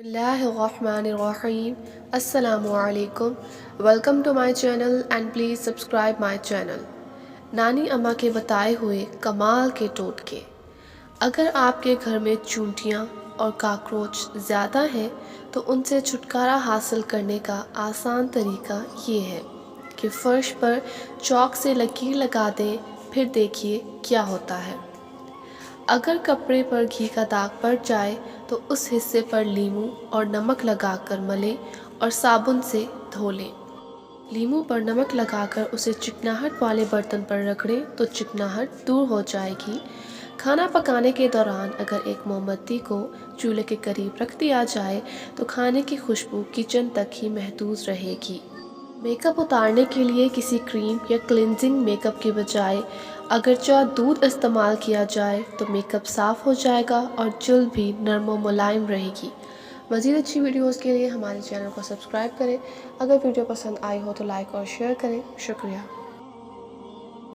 اللہ الرحمن الرحیم السلام علیکم welcome to my channel and please subscribe my channel. نانی اماں کے بتائے ہوئے کمال کے ٹوٹکے۔ اگر آپ کے گھر میں چونٹیاں اور کاکروچ زیادہ ہیں تو ان سے چھٹکارا حاصل کرنے کا آسان طریقہ یہ ہے کہ فرش پر چاک سے لکیر لگا دیں، پھر دیکھیے کیا ہوتا ہے۔ اگر کپڑے پر گھی کا داغ پڑ جائے تو اس حصے پر لیموں اور نمک لگا کر ملیں اور صابن سے دھو لیں۔ لیموں پر نمک لگا کر اسے چکناہٹ والے برتن پر رگڑیں تو چکناہٹ دور ہو جائے گی۔ کھانا پکانے کے دوران اگر ایک موم بتی کو چولہے کے قریب رکھ دیا جائے تو کھانے کی خوشبو کچن تک ہی محفوظ رہے گی۔ میک اپ اتارنے کے لیے کسی کریم یا کلینزنگ میک اپ کے بجائے اگرچہ دودھ استعمال کیا جائے تو میک اپ صاف ہو جائے گا اور جلد بھی نرم و ملائم رہے گی۔ مزید اچھی ویڈیوز کے لیے ہمارے چینل کو سبسکرائب کریں۔ اگر ویڈیو پسند آئی ہو تو لائک اور شیئر کریں۔ شکریہ۔